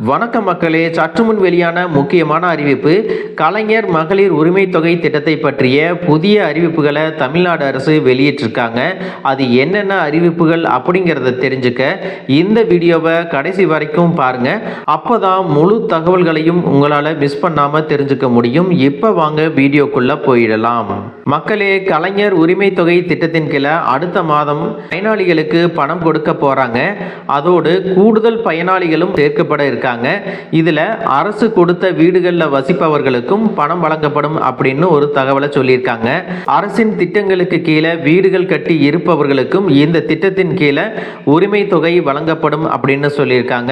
வணக்கம் மக்களே, சற்று முன் வெளியான முக்கியமான அறிவிப்பு. கலைஞர் மகளிர் உரிமை தொகை திட்டத்தை பற்றிய புதிய அறிவிப்புகளை தமிழ்நாடு அரசு வெளியிட்டிருக்காங்க. அது என்னென்ன அறிவிப்புகள் அப்படிங்கிறத தெரிஞ்சுக்க இந்த வீடியோவை கடைசி வரைக்கும் பாருங்க. அப்போதான் முழு தகவல்களையும் உங்களால் மிஸ் பண்ணாம தெரிஞ்சுக்க முடியும். இப்போ வாங்க வீடியோக்குள்ள போயிடலாம். மக்களே, கலைஞர் உரிமை தொகை திட்டத்தின் கீழே அடுத்த மாதம் பயனாளிகளுக்கு பணம் கொடுக்க போறாங்க. அதோடு கூடுதல் பயனாளிகளும் சேர்க்கப்பட இருக்காங்க. இதுல அரசு கொடுத்த வீடுகளில் வசிப்பவர்களுக்கும் பணம் வழங்கப்படும் அப்படின்னு ஒரு தகவலை சொல்லியிருக்காங்க. அரசின் திட்டங்களுக்கு கீழே வீடுகள் கட்டி இருப்பவர்களுக்கும் இந்த திட்டத்தின் கீழே உரிமை தொகை வழங்கப்படும் அப்படின்னு சொல்லியிருக்காங்க.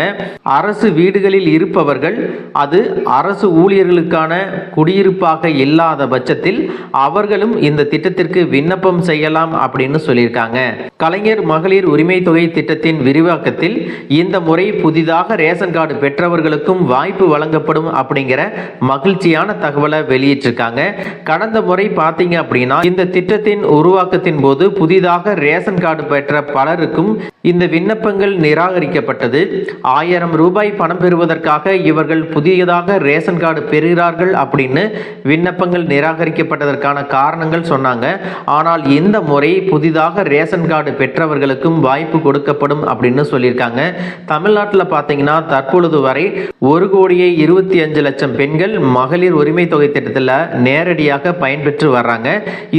அரசு வீடுகளில் இருப்பவர்கள் அது அரசு ஊழியர்களுக்கான குடியிருப்பாக இல்லாத பட்சத்தில் அவர்களும் இந்த திட்டத்திற்கு விண்ணப்பம் செய்யலாம் அப்படின்னு சொல்லியிருக்காங்க. கலைஞர் மகளிர் உரிமை தொகை திட்டத்தின் விரிவாக்கத்தில் இந்த முறை புதிதாக ரேஷன் கார்டு பெற்றவர்களுக்கும் வாய்ப்பு வழங்கப்படும் அப்படிங்கிற மகிழ்ச்சியான தகவலை வெளியிட்டிருக்காங்க. கடந்த முறை பார்த்தீங்க அப்படின்னா இந்த திட்டத்தின் உருவாக்கத்தின் போது புதிதாக ரேஷன் கார்டு பெற்ற பலருக்கும் இந்த விண்ணப்பங்கள் நிராகரிக்கப்பட்டது. 1000 ரூபாய் பணம் பெறுவதற்காக இவர்கள் புதியதாக ரேஷன் கார்டு பெறுகிறார்கள் அப்படின்னு விண்ணப்பங்கள் நிராகரிக்கப்பட்டதற்கான காரணங்கள் சொன்னாங்க. ஆனால் இந்த முறை புதிதாக ரேஷன் கார்டு பெற்றவர்களுக்கும் வாய்ப்பு கொடுக்கப்படும் அப்படின்னு சொல்லியிருக்காங்க. தமிழ்நாட்டில் பார்த்தீங்கன்னா தற்பொழுது வரை 1,25,00,000 பெண்கள் மகளிர் உரிமை தொகை திட்டத்தில் நேரடியாக பயன்பெற்று வர்றாங்க.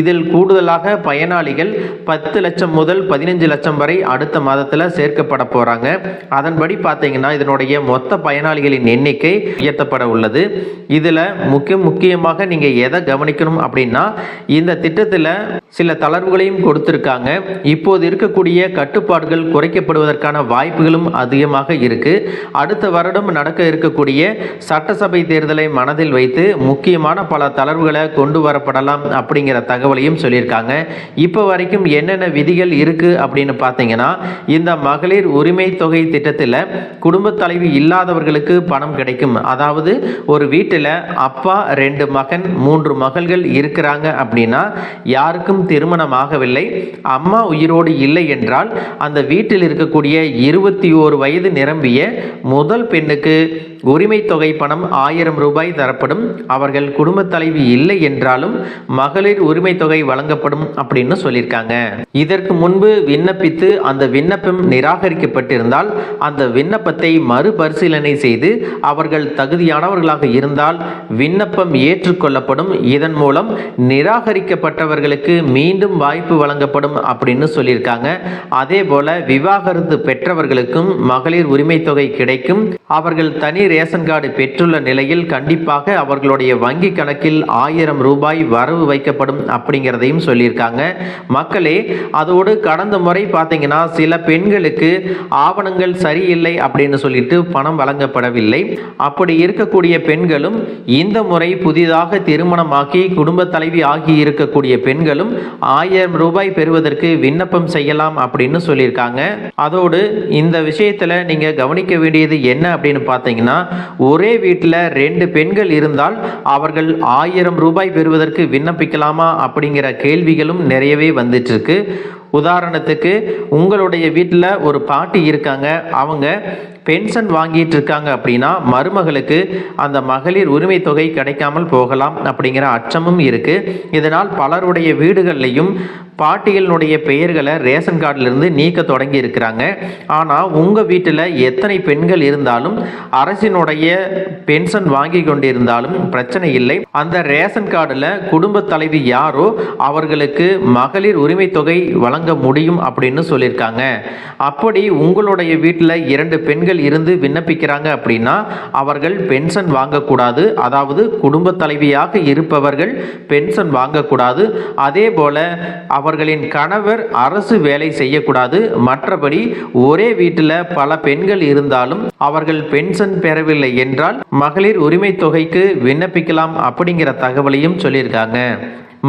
இதில் கூடுதலாக பயனாளிகள் 10 லட்சம் முதல் 15 லட்சம் வரை அடுத்த மாதத்தில் சேர்க்கப்பட போறாங்க. அதன்படி பார்த்தீங்கன்னா இதனுடைய மொத்த பயனாளிகளின் எண்ணிக்கை உயர்த்தப்பட உள்ளது. இதுல முக்கியமாக நீங்க எதை கவனிக்கணும் அப்படின்னா, இந்த திட்டத்தில் சில தளர்வுகளையும் கொடுத்திருக்காங்க. இப்போது இருக்கக்கூடிய கட்டுப்பாடுகள் குறைக்கப்படுவதற்கான வாய்ப்புகளும் அதிகமாக இருக்கு. அடுத்த வருடம் நடக்க இருக்கக்கூடிய சட்டசபை தேர்தலை மனதில் வைத்து முக்கியமான பல தளர்வுகளை கொண்டு வரப்படலாம் அப்படிங்கிற தகவலையும் சொல்லியிருக்காங்க. இப்போ வரைக்கும் என்னென்ன விதிகள் இருக்கு அப்படின்னு பார்த்தீங்கன்னா, இந்த மகளிர் உரிமை தொகை திட்டத்தில் குடும்ப தலைவி இல்லாதவர்களுக்கு பணம் கிடைக்கும். அதாவது ஒரு வீட்டில் அப்பா 2 மகன் 3 மகள்கள் இருக்கிறாங்க அப்படின்னா, யாருக்கும் திருமணம் ஆகவில்லை, அம்மா உயிரோடு இல்லை என்றால் அந்த வீட்டில் இருக்கக்கூடிய 21 வயது நிரம்பிய முதல் பெண்ணுக்கு உரிமை தொகை பணம் 1000 ரூபாய் தரப்படும். அவர்கள் குடும்ப தலைவி இல்லை என்றாலும் மகளிர் உரிமை தொகை வழங்கப்படும் அப்படின்னு சொல்லியிருக்காங்க. இதற்கு முன்பு விண்ணப்பித்து அந்த விண்ணப்பம் நிராகரிக்கப்பட்டிருந்தால் அந்த விண்ணப்பத்தை மறுபரிசீலனை செய்து அவர்கள் தகுதியானவர்களாக இருந்தால் விண்ணப்பம் ஏற்றுக்கொள்ளப்படும். இதன் மூலம் நிராகரிக்கப்பட்டவர்களுக்கு மீண்டும் வாய்ப்பு வழங்கப்படும் அப்படின்னு சொல்லியிருக்காங்க. அதே போல விவாகரத்து பெற்றவர்களுக்கும் மகளிர் உரிமை தொகை கிடைக்கும். அவர்கள் தனி ரேஷன் கார்டு பெற்றுள்ள நிலையில் கண்டிப்பாக அவர்களுடைய வங்கி கணக்கில் 1000 ரூபாய் வரவு வைக்கப்படும் அப்படிங்கிறதையும் சொல்லியிருக்காங்க. மக்களே, அதோடு கடந்த முறை பார்த்தீங்கன்னா சில பெண்களுக்கு ஆவணங்கள் சரியில்லை அப்படின்னு சொல்லிட்டு பணம் வழங்கப்படவில்லை. அப்படி இருக்கக்கூடிய பெண்களும் இந்த முறை புதிதாக திருமணமாக்கி குடும்ப தலைவி ஆகி இருக்கக்கூடிய பெண்களும் 1000 ரூபாய் பெறுவதற்கு விண்ணப்பம் செய்யலாம் அப்படின்னு சொல்லியிருக்காங்க. அதோடு இந்த விஷயத்துல நீங்க கவனிக்க வேண்டியது என்ன அப்படின்னு பார்த்தீங்கன்னா, ஒரே வீட்டில் 2 பெண்கள் இருந்தால் அவர்கள் 1000 ரூபாய் பெறுவதற்கு விண்ணப்பிக்கலாமா அப்படிங்கிற கேள்விகளும் நிறையவே வந்துட்டு இருக்கு. உதாரணத்துக்கு, உங்களுடைய வீட்டில் ஒரு பாட்டி இருக்காங்க, அவங்க பென்ஷன் வாங்கிட்டு இருக்காங்க அப்படின்னா மருமகளுக்கு அந்த மகளிர் உரிமை தொகை கிடைக்காமல் போகலாம் அப்படிங்கிற அச்சமும் இருக்கு. இதனால் பலருடைய வீடுகள்லையும் பாட்டிகளினுடைய பெயர்களை ரேஷன் கார்டிலிருந்து நீக்க தொடங்கி இருக்கிறாங்க. ஆனால் உங்கள் வீட்டில் எத்தனை பெண்கள் இருந்தாலும் அரசினுடைய பென்ஷன் வாங்கி கொண்டிருந்தாலும் பிரச்சனை இல்லை. அந்த ரேஷன் கார்டில் குடும்ப தலைவி யாரோ அவர்களுக்கு மகளிர் உரிமை தொகை வழங்க முடியும் அப்படின்னு சொல்லியிருக்காங்க. அப்படி உங்களுடைய வீட்டில் 2 பெண்கள் இருந்து விண்ணப்பிக்கிறாங்க அப்படின்னா அவர்கள் பென்ஷன் வாங்கக்கூடாது. அதாவது குடும்ப தலைவியாக இருப்பவர்கள் பென்ஷன் வாங்கக்கூடாது. அதே போல அவர்களின் கணவர் அரசு வேலை செய்யக்கூடாது. மற்றபடி ஒரே வீட்டில் பல பெண்கள் இருந்தாலும் அவர்கள் பென்ஷன் பெறவில்லை என்றால் மகளிர் உரிமை தொகைக்கு விண்ணப்பிக்கலாம் அப்படிங்கிற தகவலையும் சொல்லியிருக்காங்க.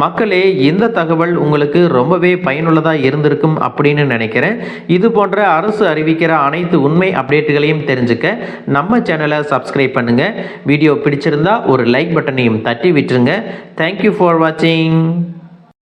மக்களே, இந்த தகவல் உங்களுக்கு ரொம்பவே பயனுள்ளதாக இருந்திருக்கும் அப்படின்னு நினைக்கிறேன். இது போன்ற அரசு அறிவிக்கிற அனைத்து உண்மை அப்டேட்டுகளையும் தெரிஞ்சுக்க நம்ம சேனலை சப்ஸ்கிரைப் பண்ணுங்க. வீடியோ பிடிச்சிருந்தா ஒரு லைக் பட்டனையும் தட்டி விட்டுருங்க. தேங்க்யூ ஃபார் வாட்சிங்.